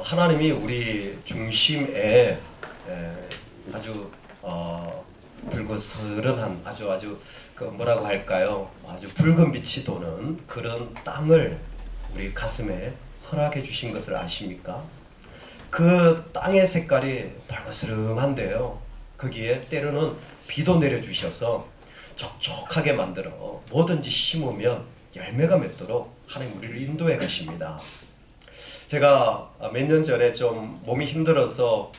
하나님이 우리 중심에 아주 불그스름한 아주 그 뭐라고 할까요? 아주 붉은 빛이 도는 그런 땅을 우리 가슴에 허락해 주신 것을 아십니까? 그 땅의 색깔이 벌거스름한데요. 거기에 때로는 비도 내려주셔서 촉촉하게 만들어 뭐든지 심으면 열매가 맺도록 하나님 우리를 인도해 가십니다. 제가 몇 년 전에 좀 몸이 힘들어서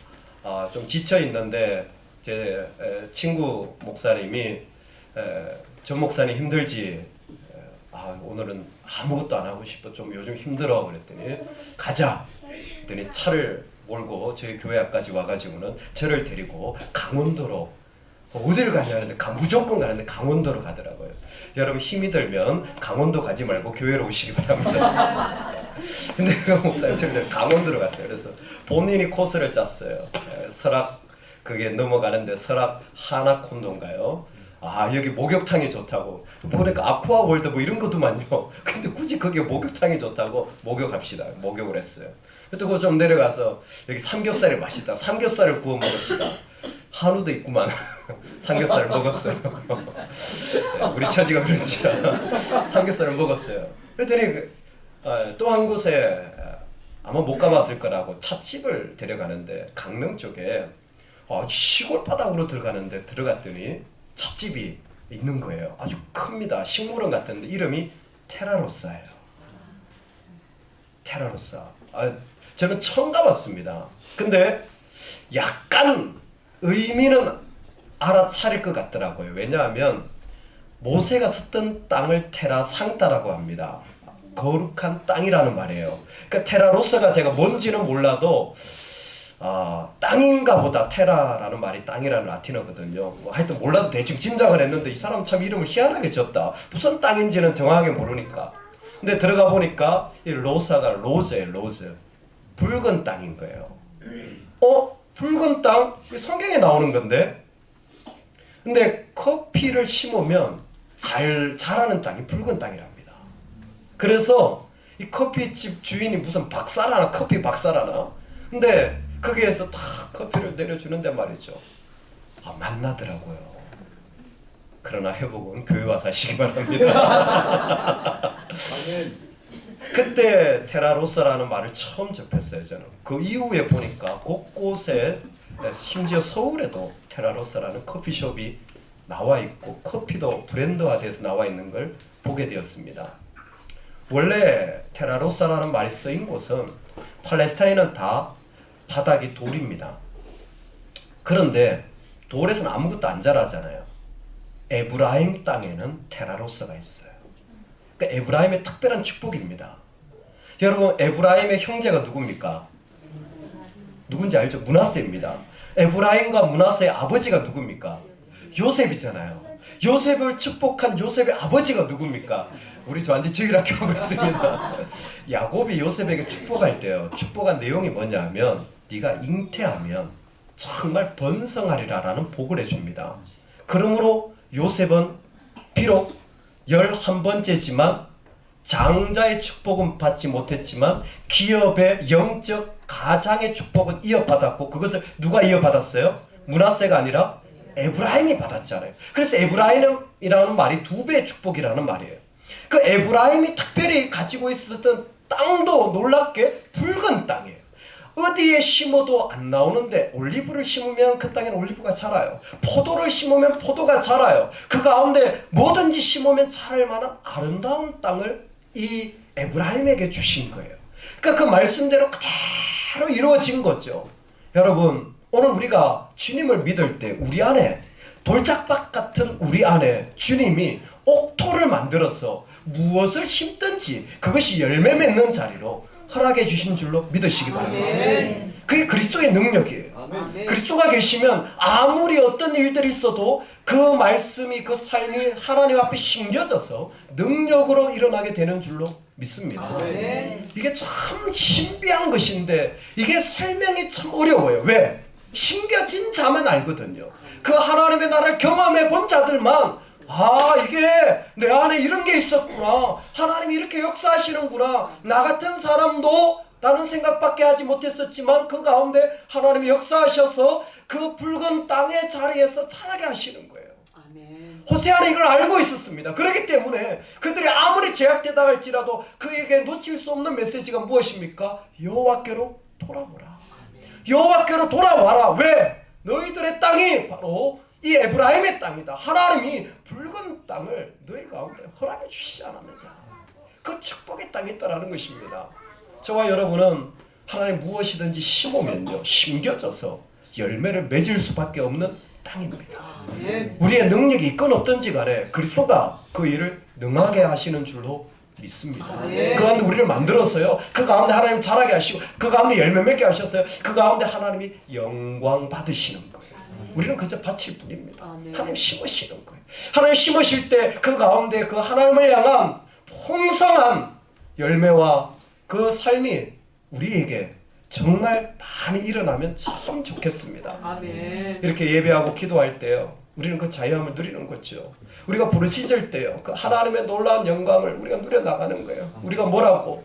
좀 지쳐 있는데 제 친구 목사님이 전 목사님 힘들지? 오늘은 아무것도 안 하고 싶어. 좀 요즘 힘들어. 그랬더니 가자. 그랬더니 차를 몰고 저희 교회 앞까지 와가지고는 저를 데리고 강원도로 어디를 가냐는데 무조건 가는데 강원도로 가더라고요. 여러분 힘이 들면 강원도 가지 말고 교회로 오시기 바랍니다. 근데 그 목사님 저를 강원도로 갔어요. 그래서 본인이 코스를 짰어요. 설악 그게 넘어가는데 설악 하나콘도인가요? 여기 목욕탕이 좋다고. 보니까 아쿠아월드 뭐 이런 것도만요. 근데 굳이 거기에 목욕탕이 좋다고 목욕합시다. 목욕을 했어요. 그리고 좀 내려가서 여기 삼겹살이 맛있다. 삼겹살을 구워 먹읍시다. 한우도 있구만. 삼겹살을 먹었어요. 우리 처지가 그런지 삼겹살을 먹었어요. 그랬더니 또 한 곳에 아마 못 가봤을 거라고 찻집을 데려가는데 강릉 쪽에 시골 바닥으로 들어가는데 들어갔더니 찻집이 있는 거예요. 아주 큽니다. 식물원 같은데 이름이 테라로사예요. 테라로사. 저는 처음 가봤습니다. 근데 약간 의미는 알아차릴 것 같더라고요. 왜냐하면 모세가 섰던 땅을 테라상타라고 합니다. 거룩한 땅이라는 말이에요. 그러니까 테라로사가 제가 뭔지는 몰라도 땅인가 보다. 테라라는 말이 땅이라는 라틴어거든요. 하여튼 몰라도 대충 짐작을 했는데 이 사람 참 이름을 희한하게 지었다. 무슨 땅인지는 정확하게 모르니까. 근데 들어가 보니까 이 로사가 로즈예요. 로즈. 붉은 땅인 거예요. 붉은 땅? 성경에 나오는 건데. 근데 커피를 심으면 잘 자라는 땅이 붉은 땅이랍니다. 그래서 이 커피집 주인이 무슨 박사라나 커피 박사라나. 근데 거기에서 다 커피를 내려주는데 말이죠. 만나더라고요. 그러나 회복은 교회 와서 하시기 바랍니다. 그때 테라로사라는 말을 처음 접했어요. 저는 그 이후에 보니까 곳곳에 심지어 서울에도 테라로사라는 커피숍이 나와 있고 커피도 브랜드화돼서 나와 있는 걸 보게 되었습니다. 원래 테라로사라는 말이 쓰인 곳은 팔레스타인은 다 바닥이 돌입니다. 그런데 돌에서는 아무것도 안 자라잖아요. 에브라임 땅에는 테라로사가 있어요. 그러니까 에브라임의 특별한 축복입니다. 여러분 에브라임의 형제가 누굽니까? 누군지 알죠? 므낫세입니다. 에브라임과 므낫세의 아버지가 누굽니까? 요셉이잖아요. 요셉을 축복한 요셉의 아버지가 누굽니까? 우리 완전 주일학교 하고 있습니다. 야곱이 요셉에게 축복할 때요. 축복한 내용이 뭐냐면 네가 잉태하면 정말 번성하리라라는 복을 해줍니다. 그러므로 요셉은 비록 11번째지만 장자의 축복은 받지 못했지만 기업의 영적 가장의 축복은 이어받았고 그것을 누가 이어받았어요? 므낫세가 아니라 에브라임이 받았잖아요. 그래서 에브라임이라는 말이 2배의 축복이라는 말이에요. 그 에브라임이 특별히 가지고 있었던 땅도 놀랍게 붉은 땅이에요. 어디에 심어도 안 나오는데 올리브를 심으면 그 땅에는 올리브가 자라요. 포도를 심으면 포도가 자라요. 그 가운데 뭐든지 심으면 자랄 만한 아름다운 땅을 이 에브라임에게 주신 거예요. 그러니까 그 말씀대로 그대로 이루어진 거죠. 여러분 오늘 우리가 주님을 믿을 때 우리 안에 돌짝밭 같은 우리 안에 주님이 옥토를 만들어서 무엇을 심든지 그것이 열매 맺는 자리로 허락해 주신 줄로 믿으시기 바랍니다. 그게 그리스도의 능력이에요. 그리스도가 계시면 아무리 어떤 일들이 있어도 그 말씀이 그 삶이 하나님 앞에 심겨져서 능력으로 일어나게 되는 줄로 믿습니다. 이게 참 신비한 것인데 이게 설명이 참 어려워요. 왜? 심겨진 자만 알거든요. 그 하나님의 나라를 경험해 본 자들만 이게 내 안에 이런 게 있었구나. 하나님이 이렇게 역사하시는구나. 나 같은 사람도 라는 생각밖에 하지 못했었지만 그 가운데 하나님이 역사하셔서 그 붉은 땅의 자리에서 자라게 하시는 거예요. 아멘. 호세아는 이걸 알고 있었습니다. 그렇기 때문에 그들이 아무리 죄악되다 할지라도 그에게 놓칠 수 없는 메시지가 무엇입니까? 여호와께로 돌아오라. 여호와께로 돌아와라. 왜? 너희들의 땅이 바로 이 에브라임의 땅이다. 하나님이 붉은 땅을 너희 가운데 허락해 주시지 않았느냐. 그 축복의 땅이 있다라는 것입니다. 저와 여러분은 하나님 무엇이든지 심으면요, 심겨져서 열매를 맺을 수밖에 없는 땅입니다. 우리의 능력이 있건 없든지 간에 그리스도가 그 일을 능하게 하시는 줄로 믿습니다. 그 가운데 우리를 만들어서요, 그 가운데 하나님 자라게 하시고 그 가운데 열매 맺게 하셨어요. 그 가운데 하나님이 영광 받으시는 거예요. 우리는 그저 바칠 뿐입니다. 하나님 심으시는 거예요. 하나님 심으실 때 그 가운데 그 하나님을 향한 풍성한 열매와 그 삶이 우리에게 정말 많이 일어나면 참 좋겠습니다. 아멘. 이렇게 예배하고 기도할 때요, 우리는 그 자유함을 누리는 거죠. 우리가 부르짖을 때요, 그 하나님의 놀라운 영광을 우리가 누려나가는 거예요. 우리가 뭐라고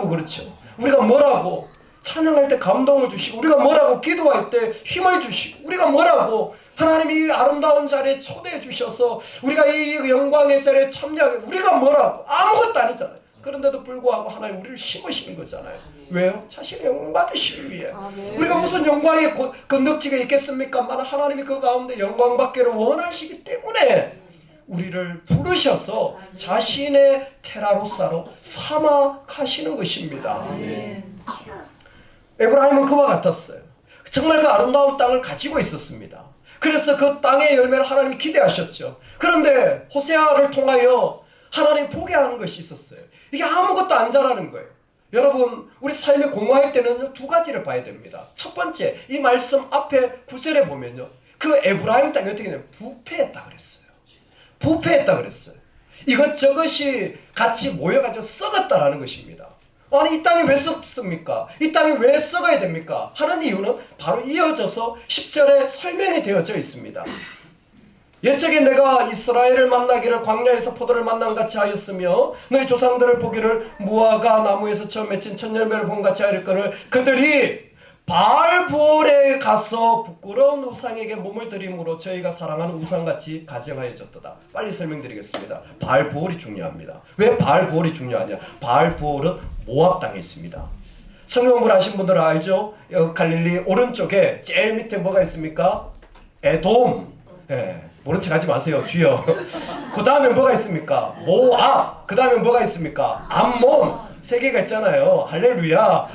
그렇죠. 우리가 뭐라고 찬양할 때 감동을 주시고, 우리가 뭐라고 기도할 때 힘을 주시고, 우리가 뭐라고 하나님이 이 아름다운 자리에 초대해 주셔서 우리가 이 영광의 자리에 참여하게, 우리가 뭐라고 아무것도 아니잖아요. 그런데도 불구하고 하나님 우리를 심으시는 거잖아요. 왜요? 자신의 영광 받으시기 위해. 우리가 무슨 영광의 건덕지가 있겠습니까만 하나님이 그 가운데 영광 받기를 원하시기 때문에 우리를 부르셔서 자신의 테라로사로 삼아 가시는 것입니다. 에브라임은 그와 같았어요. 정말 그 아름다운 땅을 가지고 있었습니다. 그래서 그 땅의 열매를 하나님이 기대하셨죠. 그런데 호세아를 통하여 하나님이 보게 하는 것이 있었어요. 이게 아무것도 안 자라는 거예요. 여러분, 우리 삶에 공부할 때는 두 가지를 봐야 됩니다. 첫 번째, 이 말씀 앞에 9절에 보면요, 그 에브라임 땅이 어떻게 되냐면 부패했다 그랬어요. 부패했다 그랬어요. 이것저것이 같이 모여가지고 썩었다라는 것입니다. 아니, 이 땅이 왜 썩습니까? 이 땅이 왜 썩어야 됩니까? 하는 이유는 바로 이어져서 10절에 설명이 되어져 있습니다. 옛적에 내가 이스라엘을 만나기를 광야에서 포도를 만난 같이 하였으며 너희 조상들을 보기를 무화과 나무에서 처음 맺힌 첫 열매를 본 같이 하였거늘 그들이 바알브올에 가서 부끄러운 우상에게 몸을 들임으로 저희가 사랑하는 우상같이 가정하여졌도다. 빨리 설명드리겠습니다. 바알브올이 중요합니다. 왜 바알브올이 중요하냐? 바알브올은 모압 땅에 있습니다. 성경 공부를 하신 분들은 알죠? 갈릴리 오른쪽에 제일 밑에 뭐가 있습니까? 에돔. 모른 척 하지 마세요. 주여. 그 다음에 뭐가 있습니까? 모압. 그 다음에 뭐가 있습니까? 암몬. 세 개가 있잖아요. 할렐루야.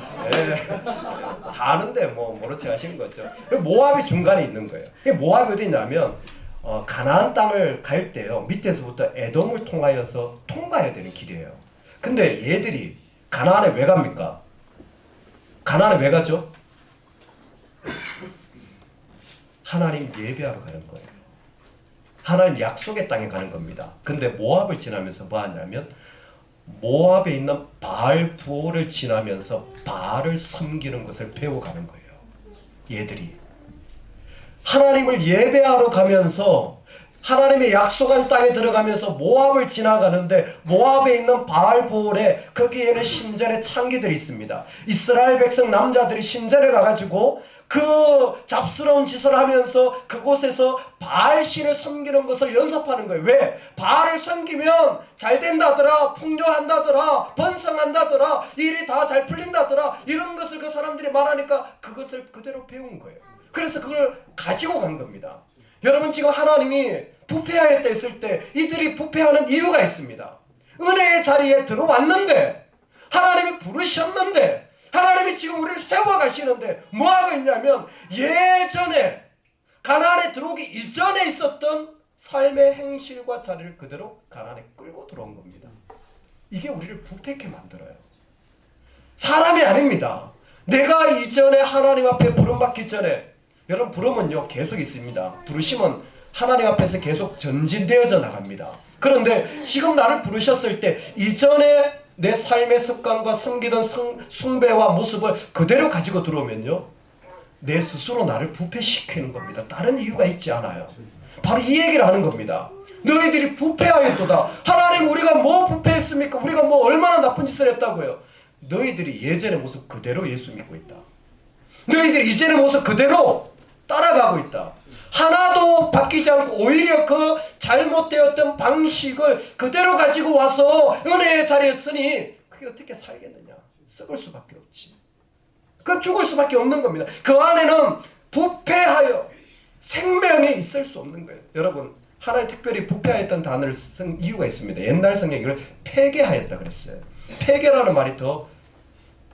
다 아는데 뭐 모른 척 하시는 거죠. 모압이 중간에 있는 거예요. 모압이 어디 있냐면 가나안 땅을 갈 때요, 밑에서부터 에돔을 통하여서 통과해야 되는 길이에요. 근데 얘들이 가나안에 왜 갑니까? 가나안에 왜 가죠? 하나님 예배하러 가는 거예요. 하나님 약속의 땅에 가는 겁니다. 근데 모압을 지나면서 뭐 하냐면 모압에 있는 바알브올을 지나면서 바알을 섬기는 것을 배워가는 거예요. 얘들이 하나님을 예배하러 가면서 하나님의 약속한 땅에 들어가면서 모압을 지나가는데 모압에 있는 바알브올에 거기에는 신전의 창기들이 있습니다. 이스라엘 백성 남자들이 신전에 가가지고 그 잡스러운 짓을 하면서 그곳에서 바알신을 섬기는 것을 연습하는 거예요. 왜? 바알을 섬기면 잘 된다더라, 풍요한다더라, 번성한다더라, 일이 다 잘 풀린다더라, 이런 것을 그 사람들이 말하니까 그것을 그대로 배운 거예요. 그래서 그걸 가지고 간 겁니다. 여러분, 지금 하나님이 부패하였다 했을 때 이들이 부패하는 이유가 있습니다. 은혜의 자리에 들어왔는데, 하나님이 부르셨는데, 하나님이 지금 우리를 세워가시는데 뭐하고 있냐면 예전에 가나안에 들어오기 이전에 있었던 삶의 행실과 자리를 그대로 가나안에 끌고 들어온 겁니다. 이게 우리를 부패케 만들어요. 사람이 아닙니다. 내가 이전에 하나님 앞에 부름받기 전에, 여러분, 부름은요 계속 있습니다. 부르심은 하나님 앞에서 계속 전진되어져 나갑니다. 그런데 지금 나를 부르셨을 때 이전에 내 삶의 습관과 섬기던 숭배와 모습을 그대로 가지고 들어오면요, 내 스스로 나를 부패시키는 겁니다. 다른 이유가 있지 않아요. 바로 이 얘기를 하는 겁니다. 너희들이 부패하였도다. 하나님, 우리가 뭐 부패했습니까? 우리가 뭐 얼마나 나쁜 짓을 했다고요? 너희들이 예전의 모습 그대로 예수 믿고 있다. 너희들이 이전의 모습 그대로 따라가고 있다. 하나도 바뀌지 않고 오히려 그 잘못되었던 방식을 그대로 가지고 와서 은혜의 자리에 서니 그게 어떻게 살겠느냐. 썩을 수밖에 없지. 그 죽을 수밖에 없는 겁니다. 그 안에는 부패하여 생명이 있을 수 없는 거예요. 여러분, 하나님 특별히 부패하였던 단어를 쓴 이유가 있습니다. 옛날 성경이 이걸 폐괴하였다 그랬어요. 폐괴라는 말이 더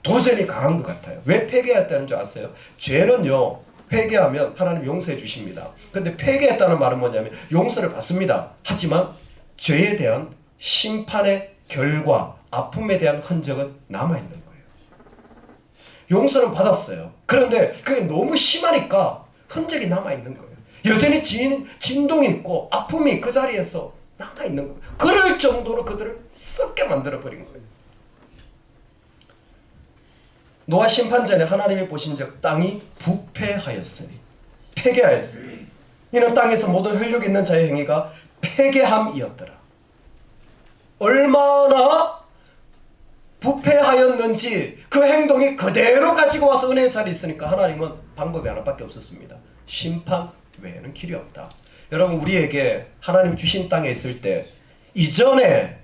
도전이 강한 것 같아요. 왜 폐괴했다는 줄 아세요? 죄는요, 회개하면 하나님 용서해 주십니다. 근데 폐괴했다는 말은 뭐냐면 용서를 받습니다. 하지만 죄에 대한 심판의 결과, 아픔에 대한 흔적은 남아있는 거예요. 용서는 받았어요. 그런데 그게 너무 심하니까 흔적이 남아있는 거예요. 여전히 진동이 있고 아픔이 그 자리에서 남아있는 거예요. 그럴 정도로 그들을 썩게 만들어버린 거예요. 노아 심판 전에 하나님이 보신즉 땅이 부패하였으니, 폐괴하였으니 이는 땅에서 모든 혈육 있는 자의 행위가 폐괴함이었더라. 얼마나 부패하였는지 그 행동이 그대로 가지고 와서 은혜의 자리에 있으니까 하나님은 방법이 하나밖에 없었습니다. 심판 외에는 길이 없다. 여러분, 우리에게 하나님 주신 땅에 있을 때 이전에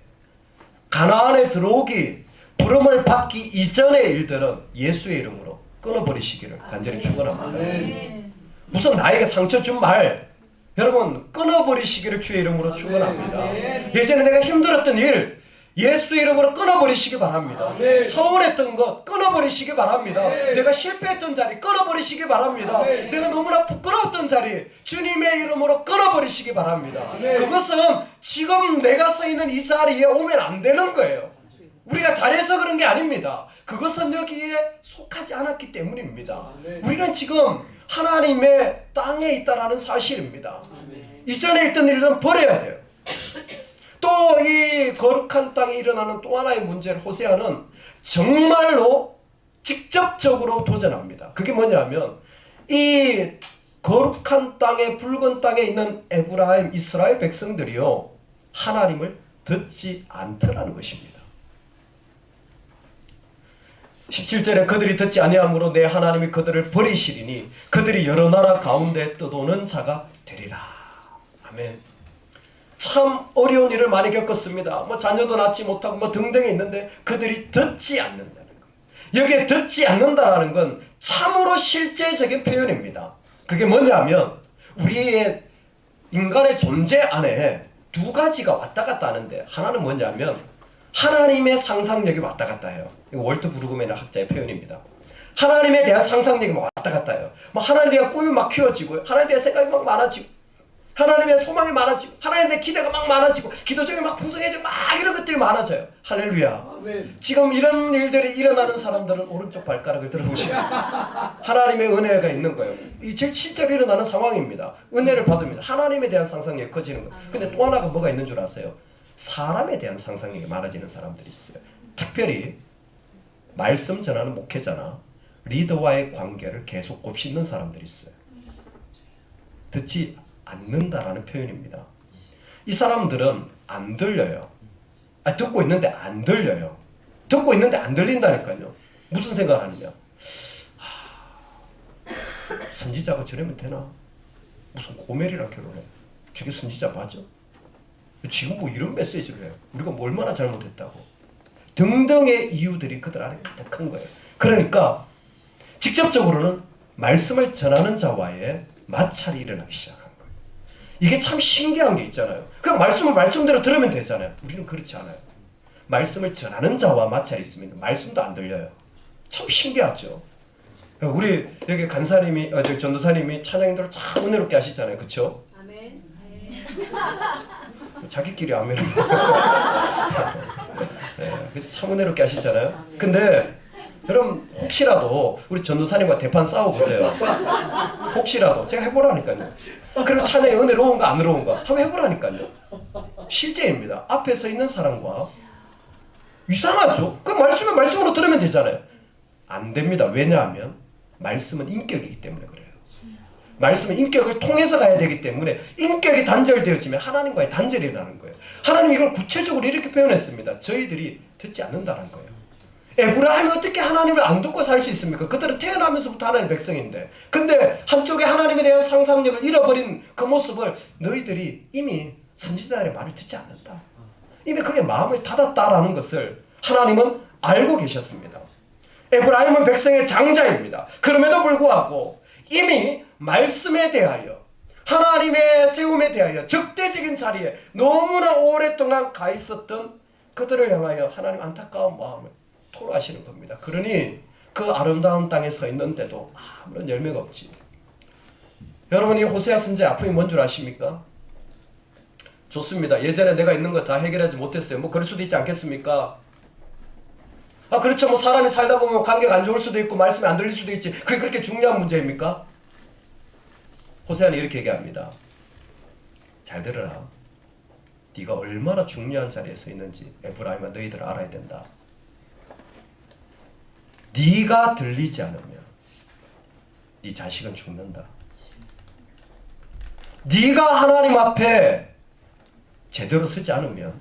가나안에 들어오기, 부름을 받기 이전의 일들은 예수의 이름으로 끊어버리시기를 간절히 축원합니다. 무슨 나에게 상처 준 말, 여러분 끊어버리시기를 주의 이름으로 축원합니다. 예전에 내가 힘들었던 일, 예수의 이름으로 끊어버리시기 바랍니다. 서운했던 것 끊어버리시기 바랍니다. 내가 실패했던 자리 끊어버리시기 바랍니다. 내가 너무나 부끄러웠던 자리 주님의 이름으로 끊어버리시기 바랍니다. 그것은 지금 내가 서 있는 이 자리에 오면 안 되는 거예요. 우리가 잘해서 그런 게 아닙니다. 그것은 여기에 속하지 않았기 때문입니다. 우리는 지금 하나님의 땅에 있다라는 사실입니다. 이전에 있던 일은 버려야 돼요. 또 이 거룩한 땅에 일어나는 또 하나의 문제를 호세아는 정말로 직접적으로 도전합니다. 그게 뭐냐면 이 거룩한 땅에, 붉은 땅에 있는 에브라임, 이스라엘 백성들이요, 하나님을 듣지 않더라는 것입니다. 17절에 그들이 듣지 아니함으로 내 하나님이 그들을 버리시리니 그들이 여러 나라 가운데 떠도는 자가 되리라. 아멘. 참 어려운 일을 많이 겪었습니다. 뭐 자녀도 낳지 못하고 뭐 등등이 있는데 그들이 듣지 않는다는 것. 여기에 듣지 않는다라는 건 참으로 실제적인 표현입니다. 그게 뭐냐면 우리의 인간의 존재 안에 두 가지가 왔다 갔다 하는데, 하나는 뭐냐면 하나님의 상상력이 왔다 갔다 해요. 이거 월트 브루그맨의 학자의 표현입니다. 하나님에 대한 상상력이 왔다 갔다 해요. 뭐 하나님에 대한 꿈이 막 키워지고, 하나님에 대한 생각이 막 많아지고, 하나님에 대한 소망이 많아지고, 하나님에 대한 기대가 막 많아지고, 기도적이 막 풍성해지고, 막 이런 것들이 많아져요. 할렐루야. 아멘. 지금 이런 일들이 일어나는 사람들은 오른쪽 발가락을 들어보시고 하나님의 은혜가 있는 거예요. 이 실제로 일어나는 상황입니다. 은혜를 받으면 하나님에 대한 상상력이 커지는 거예요. 근데 또 하나가 뭐가 있는 줄 아세요? 사람에 대한 상상력이 많아지는 사람들이 있어요. 특별히 말씀 전하는 목회자나 리더와의 관계를 계속 곱씹는 사람들이 있어요. 듣지 않는다라는 표현입니다. 이 사람들은 안 들려요. 듣고 있는데 안 들려요. 듣고 있는데 안 들린다니까요. 무슨 생각을 하느냐? 선지자가 저러면 되나? 무슨 고멜이랑 결혼해? 저게 선지자 맞아? 지금 뭐 이런 메시지를 해요. 우리가 뭐 얼마나 잘못했다고. 등등의 이유들이 그들 안에 가득한 거예요. 그러니까 직접적으로는 말씀을 전하는 자와의 마찰이 일어나기 시작한 거예요. 이게 참 신기한 게 있잖아요. 그냥 말씀을 말씀대로 들으면 되잖아요. 우리는 그렇지 않아요. 말씀을 전하는 자와 마찰이 있으면 말씀도 안 들려요. 참 신기하죠. 우리 여기 간사님이, 전도사님이 찬양인들을 참 은혜롭게 하시잖아요. 그렇죠? 아멘. 자기끼리 아멘을 네, 그래서 참 은혜롭게 하시잖아요. 근데 여러분 혹시라도 우리 전도사님과 대판 싸워보세요. 혹시라도 제가 해보라니까요. 그럼 찬양이 은혜로운가 안 은혜로운가 한번 해보라니까요. 실제입니다. 앞에 서 있는 사람과 이상하죠? 그 말씀은 말씀으로 들으면 되잖아요. 안 됩니다. 왜냐하면 말씀은 인격이기 때문에 그래요. 말씀은 인격을 통해서 가야 되기 때문에 인격이 단절되어지면 하나님과의 단절이 일어나는 거예요. 하나님이 이걸 구체적으로 이렇게 표현했습니다. 저희들이 듣지 않는다는 거예요. 에브라임이 어떻게 하나님을 안 듣고 살 수 있습니까? 그들은 태어나면서부터 하나님의 백성인데. 근데 한쪽에 하나님에 대한 상상력을 잃어버린 그 모습을 너희들이 이미 선지자들의 말을 듣지 않는다. 이미 그게 마음을 닫았다라는 것을 하나님은 알고 계셨습니다. 에브라임은 백성의 장자입니다. 그럼에도 불구하고 이미 말씀에 대하여 하나님의 세움에 대하여 적대적인 자리에 너무나 오랫동안 가 있었던 그들을 향하여 하나님 안타까운 마음을 토로하시는 겁니다. 그러니 그 아름다운 땅에 서 있는데도 아무런 열매가 없지. 여러분, 이 호세아 선지자의 아픔이 뭔 줄 아십니까? 좋습니다. 예전에 내가 있는 거 다 해결하지 못했어요. 뭐 그럴 수도 있지 않겠습니까? 그렇죠. 뭐 사람이 살다 보면 관계가 안 좋을 수도 있고 말씀이 안 들릴 수도 있지. 그게 그렇게 중요한 문제입니까? 호세아는 이렇게 얘기합니다. 잘 들어라. 네가 얼마나 중요한 자리에 서 있는지 에브라임아 너희들 알아야 된다. 네가 들리지 않으면 네 자식은 죽는다. 네가 하나님 앞에 제대로 서지 않으면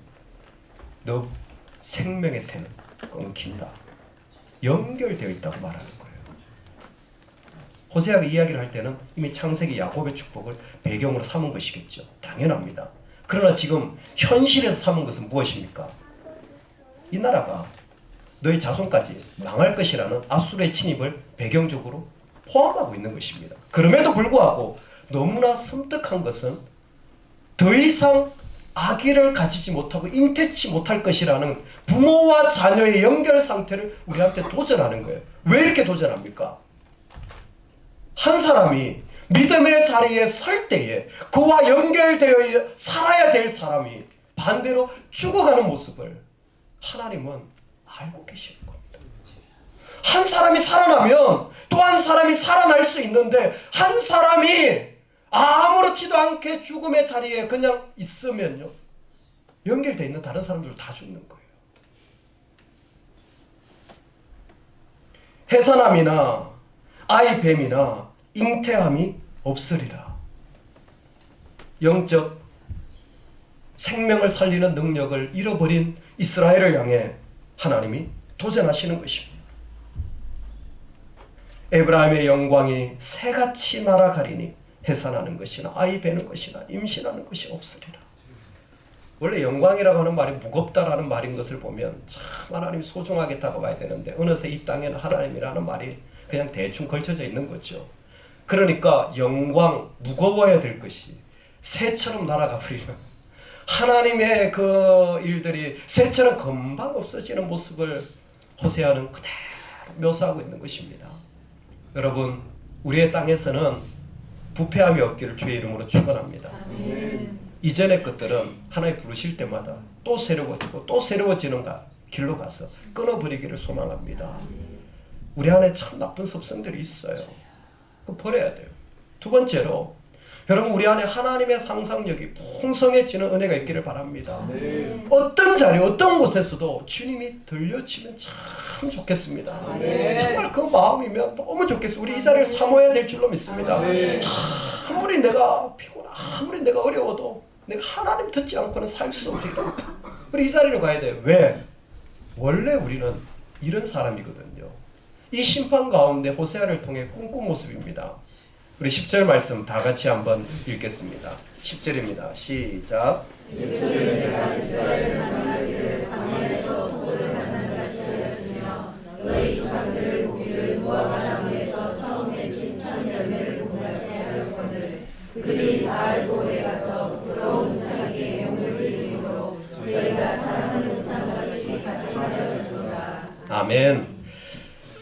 너 생명의 태는 끊긴다. 연결되어 있다고 말하는 거예요. 호세아가 이야기를 할 때는 이미 창세기 야곱의 축복을 배경으로 삼은 것이겠죠. 당연합니다. 그러나 지금 현실에서 삼은 것은 무엇입니까? 이 나라가 너희 자손까지 망할 것이라는 아수르의 침입을 배경적으로 포함하고 있는 것입니다. 그럼에도 불구하고 너무나 섬뜩한 것은 더 이상 아기를 가지지 못하고 잉태치 못할 것이라는 부모와 자녀의 연결 상태를 우리한테 도전하는 거예요. 왜 이렇게 도전합니까? 한 사람이 믿음의 자리에 설 때에 그와 연결되어 살아야 될 사람이 반대로 죽어가는 모습을 하나님은 알고 계시는 겁니다. 한 사람이 살아나면 또 한 사람이 살아날 수 있는데 한 사람이 아무렇지도 않게 죽음의 자리에 그냥 있으면요, 연결되어 있는 다른 사람들 다 죽는 거예요. 해산함이나 아이뱀이나 잉태함이 없으리라. 영적 생명을 살리는 능력을 잃어버린 이스라엘을 향해 하나님이 도전하시는 것입니다. 에브라임의 영광이 새같이 날아가리니 해산하는 것이나 아이 베는 것이나 임신하는 것이 없으리라. 원래 영광이라고 하는 말이 무겁다라는 말인 것을 보면 참 하나님이 소중하게 다가가야 되는데 어느새 이 땅에는 하나님이라는 말이 그냥 대충 걸쳐져 있는 거죠. 그러니까 영광, 무거워야 될 것이 새처럼 날아가 버리는 하나님의 그 일들이 새처럼 금방 없어지는 모습을 호세아는 그대로 묘사하고 있는 것입니다. 여러분, 우리의 땅에서는 부패함이 없기를 주의 이름으로 축원합니다. 이전의 것들은 하나님 부르실 때마다 또 새로워지고 또 새로워지는 길로 가서 끊어버리기를 소망합니다. 우리 안에 참 나쁜 습성들이 있어요. 그거 버려야 돼요. 두 번째로, 여러분, 우리 안에 하나님의 상상력이 풍성해지는 은혜가 있기를 바랍니다. 어떤 자리, 어떤 곳에서도 주님이 들려지면 참 좋겠습니다. 정말 그 마음이면 너무 좋겠어요. 우리 이 자리를 사모해야 될 줄로 믿습니다. 아무리 내가 피곤하고 아무리 내가 어려워도 내가 하나님 듣지 않고는 살 수 없으리라. 우리 이 자리로 가야 돼요. 왜? 원래 우리는 이런 사람이거든요. 이 심판 가운데 호세아를 통해 꿈꾼 모습입니다. 우리 10절 말씀 다 같이 한번 읽겠습니다. 10절입니다. 시작. 내가 이스라엘을 만나기를 광야에서 도를 만난 같이 하였으며 너희 조상들을 보기를 무화과 나무에서 처음 맺힌 첫 열매를 본 같이 하였거늘 그들이 바알볼에 가서 부러운 우상에게 명을 드림으로 저희가 사랑하는 우상같이 같이 하였도다. 아멘.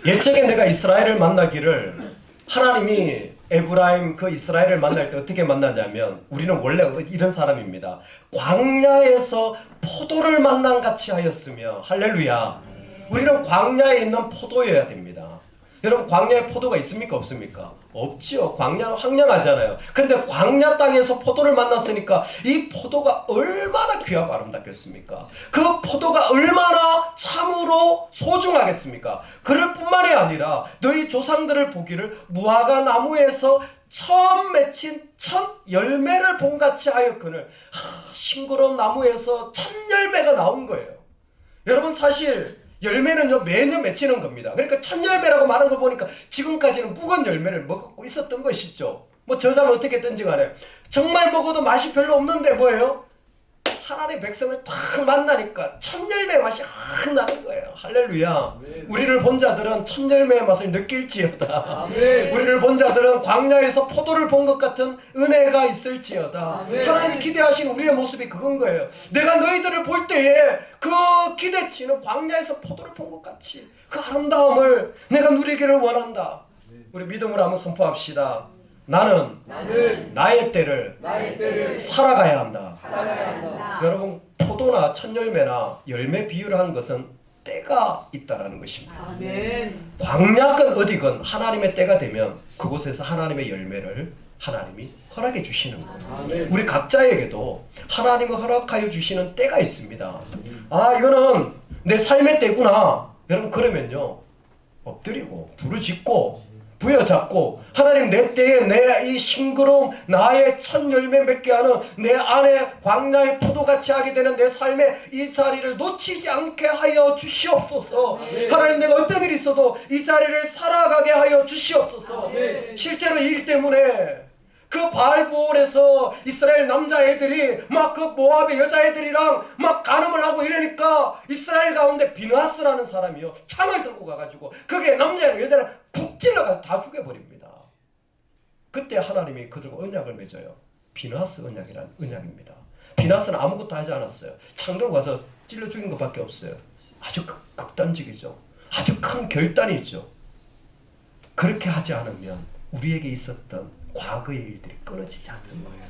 옛적에 내가 이스라엘을 만나기를 하나님이 에브라임 그 이스라엘을 만날 때 어떻게 만나냐면 우리는 원래 이런 사람입니다. 광야에서 포도를 만난 같이 하였으며 할렐루야. 우리는 광야에 있는 포도여야 됩니다. 여러분, 광야에 포도가 있습니까? 없습니까? 없죠. 광야는 황량하잖아요. 근데 광야 땅에서 포도를 만났으니까 이 포도가 얼마나 귀하고 아름답겠습니까? 그 포도가 얼마나 참으로 소중하겠습니까? 그럴 뿐만이 아니라 너희 조상들을 보기를 무화과 나무에서 처음 맺힌 첫 열매를 본같이 하였거늘. 싱그러운 나무에서 첫 열매가 나온 거예요. 여러분, 사실 열매는요 매년 맺히는 겁니다. 그러니까 첫 열매라고 말한 거 보니까 지금까지는 묵은 열매를 먹고 있었던 것이죠. 뭐 저자는 어떻게든지 간에 정말 먹어도 맛이 별로 없는데 뭐예요? 하나님의 백성을 탁 만나니까 첫 열매 맛이 확 나는 거예요. 할렐루야. 우리를 본 자들은 첫 열매의 맛을 느낄지어다. 우리를 본 자들은 광야에서 포도를 본 것 같은 은혜가 있을지어다. 하나님이 기대하신 우리의 모습이 그건 거예요. 내가 너희들을 볼 때에 그 기대치는 광야에서 포도를 본 것 같이 그 아름다움을 내가 누리기를 원한다. 우리 믿음으로 한번 선포합시다. 나는 나의 때를 살아가야 한다. 여러분, 포도나 첫 열매나 열매 비유를 한 것은 때가 있다라는 것입니다. 광야건 어디건 하나님의 때가 되면 그곳에서 하나님의 열매를 하나님이 허락해 주시는 거예요. 우리 각자에게도 하나님이 허락하여 주시는 때가 있습니다. 아, 이거는 내 삶의 때구나. 여러분, 그러면요 엎드리고 부르짖고 부여잡고 하나님 내 때에 내 이 싱그러움 나의 첫 열매 맺게 하는 내 안에 광야의 포도같이 하게 되는 내 삶의 이 자리를 놓치지 않게 하여 주시옵소서. 하나님, 내가 어떤 일이 있어도 이 자리를 살아가게 하여 주시옵소서. 실제로 이 일 때문에 그 바알보올에서 이스라엘 남자애들이 막 그 모압의 여자애들이랑 막 간음을 하고 이러니까 이스라엘 가운데 비느하스라는 사람이요 창을 들고 가가지고 거기에 남자애랑 여자를 푹 찔러가지고 다 죽여버립니다. 그때 하나님이 그들과 언약을 맺어요. 비느하스 언약이란 언약입니다. 비느하스는 아무것도 하지 않았어요. 창 들고 가서 찔러 죽인 것밖에 없어요. 아주 극단적이죠. 아주 큰 결단이 있죠. 그렇게 하지 않으면 우리에게 있었던 과거의 일들이 끊어지지 않는 거예요.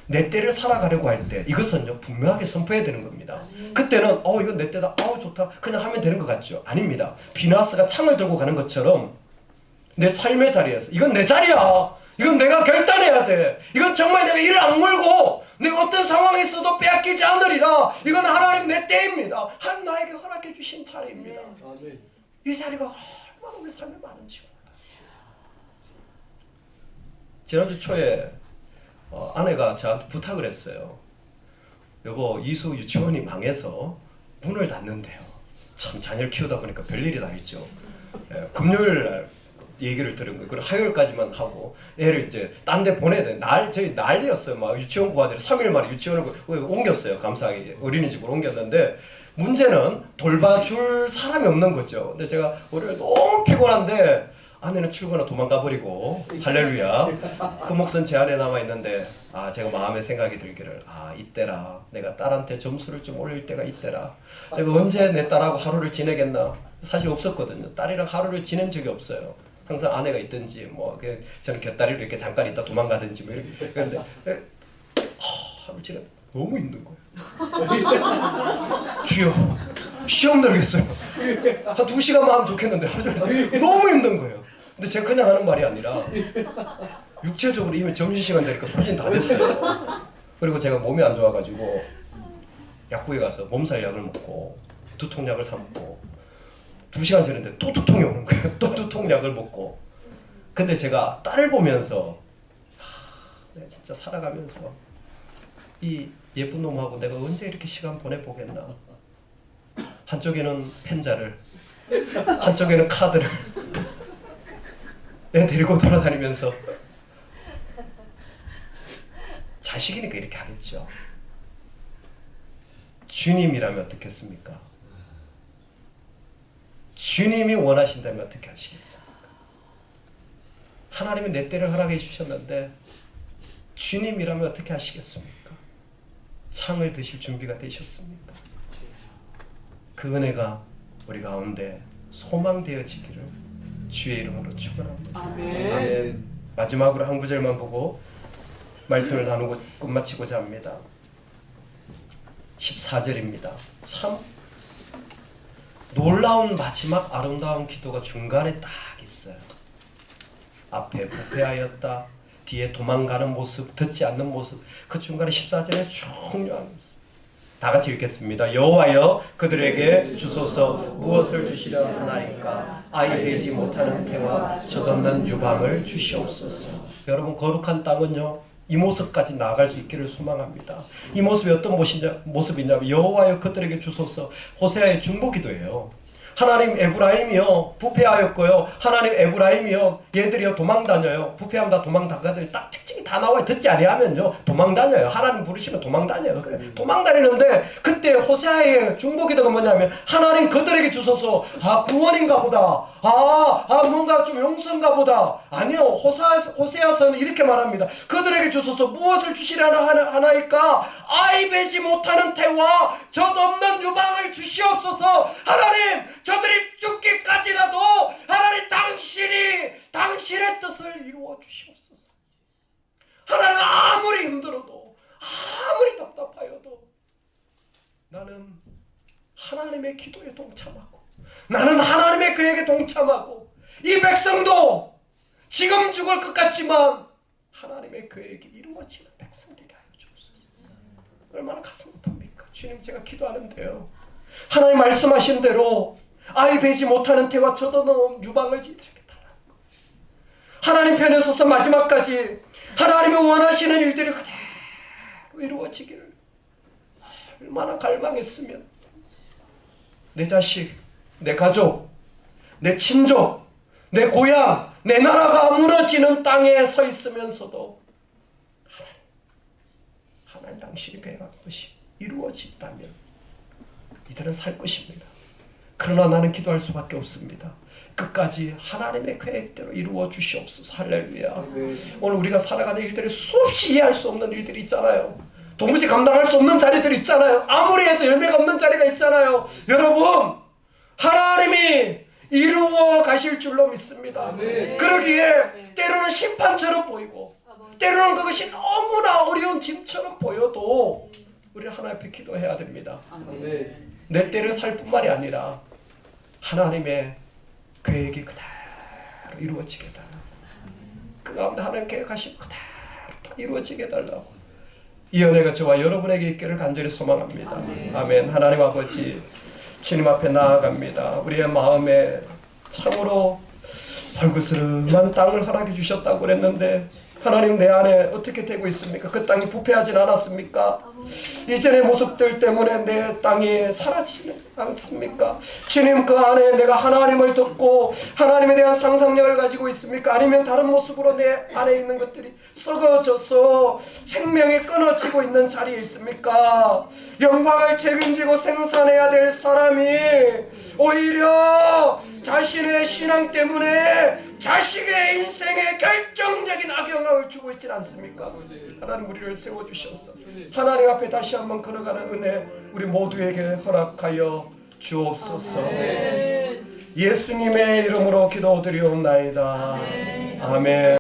내 때를 살아가려고 할 때 이것은요 분명하게 선포해야 되는 겁니다. 그때는 이건 내 때다, 좋다, 그냥 하면 되는 것 같죠? 아닙니다. 비느하스가 창을 들고 가는 것처럼 내 삶의 자리에서 이건 내 자리야, 이건 내가 결단해야 돼, 이건 정말 내가 이를 악물고 내가 어떤 상황에 있어도 빼앗기지 않으리라, 이건 하나님 내 때입니다. 하나님 나에게 허락해 주신 자리입니다. 이 자리가 얼마나 우리 삶에 많은지 몰라요. 지난주 초에 아내가 저한테 부탁을 했어요. 여보, 이수 유치원이 망해서 문을 닫는데요. 참 자녀를 키우다 보니까 별일이 다 있죠. 금요일 날 얘기를 들은 거예요. 그리고 화요일까지만 하고 애를 이제 딴 데 보내야 돼. 저희 난리였어요. 막 유치원 구하느라 3일 만에 유치원을 옮겼어요. 감사하게 어린이집으로 옮겼는데 문제는 돌봐줄 사람이 없는 거죠. 근데 제가 월요일 너무 피곤한데 아내는 출근하고 도망가 버리고, 할렐루야. 그 몫은 제 안에 남아 있는데 제가 마음에 생각이 들기를, 이때라 내가 딸한테 점수를 좀 올릴 때가 이때라. 내가 언제 내 딸하고 하루를 지내겠나. 사실 없었거든요. 딸이랑 하루를 지낸 적이 없어요. 항상 아내가 있든지 저는 곁다리로 이렇게 잠깐 있다 도망가든지 뭐 이렇게. 그런데 하루 지내 너무 힘든 거예요. 주여, 시험 들겠어요. 한 2시간만 하면 좋겠는데 하루 종일 너무 힘든 거예요. 근데 제가 그냥 하는 말이 아니라 육체적으로 이미 점심시간 되니까 소진 다 됐어요. 그리고 제가 몸이 안 좋아가지고 약국에 가서 몸살 약을 먹고 두통약을 사 먹고 2시간 지났는데 또 두통이 오는 거예요. 또 두통약을 먹고. 근데 제가 딸을 보면서 내가 진짜 살아가면서 이 예쁜 놈하고 내가 언제 이렇게 시간 보내보겠나. 한쪽에는 펜자를, 한쪽에는 카드를 애 데리고 돌아다니면서, 자식이니까 이렇게 하겠죠. 주님이라면 어떻겠습니까? 주님이 원하신다면 어떻게 하시겠습니까? 하나님이 내 때를 허락해 주셨는데 주님이라면 어떻게 하시겠습니까? 상을 드실 준비가 되셨습니까? 그 은혜가 우리 가운데 소망되어지기를 주의 이름으로 축원합니다. 아멘. 마지막으로 한 구절만 보고 말씀을 나누고 끝마치고자 합니다. 14절입니다. 참 놀라운 마지막 아름다운 기도가 중간에 딱 있어요. 앞에 부패하였다, 뒤에 도망가는 모습, 듣지 않는 모습, 그 중간에 14절에 중요한 게 있어요. 다 같이 읽겠습니다. 여호와여 그들에게 주소서 무엇을 주시려 하나이까 아이 되지 못하는 태와 젖없는 유방을 주시옵소서. 여러분, 거룩한 땅은요 이 모습까지 나아갈 수 있기를 소망합니다. 이 모습이 어떤 모습이냐면 여호와여 그들에게 주소서. 호세아의 중보기도예요. 하나님 에브라임이요 부패하였고요. 하나님 에브라임이요 얘들이요 도망다녀요. 부패하면 다 도망다녀요. 딱 특징이 다 나와요. 듣지 아니하면요 도망다녀요. 하나님 부르시면 도망다녀요. 그래 도망다니는데 그때 호세아의 중보기도가 뭐냐면 하나님 그들에게 주소서. 아 구원인가 보다. 뭔가 좀 용서인가 보다. 아니요. 호세아서는 이렇게 말합니다. 그들에게 주소서. 무엇을 주시려나 하나이까? 아이 베지 못하는 태와 젖없는 유방을 주시옵소서. 하나님 저들이 죽기까지라도 하나님 당신의 뜻을 이루어 주시옵소서. 하나님 아무리 힘들어도 아무리 답답하여도 나는 하나님의 기도에 동참하고 나는 하나님의 계획에 동참하고 이 백성도 지금 죽을 것 같지만 하나님의 계획이 이루어지는 백성 되게 하여 주옵소서. 얼마나 가슴 아픕니까? 주님 제가 기도하는데요. 하나님 말씀하신 대로 아이 베지 못하는 태와 젖어놓은 유방을 지들에게 달라는 거. 하나님 편에 서서 마지막까지 하나님이 원하시는 일들이 그대로 이루어지기를 얼마나 갈망했으면 내 자식, 내 가족, 내 친족, 내 고향, 내 나라가 무너지는 땅에 서 있으면서도 하나님 당신이 계획한 것이 이루어진다면 이들은 살 것입니다. 그러나 나는 기도할 수밖에 없습니다. 끝까지 하나님의 계획대로 이루어 주시옵소서. 할렐루야. 오늘 우리가 살아가는 일들이 수없이 이해할 수 없는 일들이 있잖아요. 도무지 감당할 수 없는 자리들이 있잖아요. 아무리 해도 열매가 없는 자리가 있잖아요. 여러분 하나님이 이루어 가실 줄로 믿습니다. 그러기에 때로는 심판처럼 보이고 때로는 그것이 너무나 어려운 짐처럼 보여도 우리 하나님 앞에 기도해야 됩니다. 내 때를 살 뿐만이 아니라 하나님의 계획이 그대로 이루어지게 해달라고. 그 가운데 하나님 계획하신 그대로 다 이루어지게 해달라고. 이 은혜가 저와 여러분에게 있기를 간절히 소망합니다. 아멘. 하나님 아버지 주님 앞에 나아갑니다. 우리의 마음에 참으로 벌그스름한 땅을 허락해 주셨다고 그랬는데 하나님 내 안에 어떻게 되고 있습니까? 그 땅이 부패하진 않았습니까? 이전의 모습들 때문에 내 땅이 사라지지 않습니까? 주님 그 안에 내가 하나님을 듣고 하나님에 대한 상상력을 가지고 있습니까? 아니면 다른 모습으로 내 안에 있는 것들이 썩어져서 생명이 끊어지고 있는 자리에 있습니까? 영광을 책임지고 생산해야 될 사람이 오히려 자신의 신앙 때문에 자식의 인생에 결정적인 악영향을 주고 있지 않습니까? 하나님 우리를 세워주셔서 하나님 앞에 다시 한번 걸어가는 은혜 우리 모두에게 허락하여 주옵소서. 예수님의 이름으로 기도드리옵나이다. 아멘.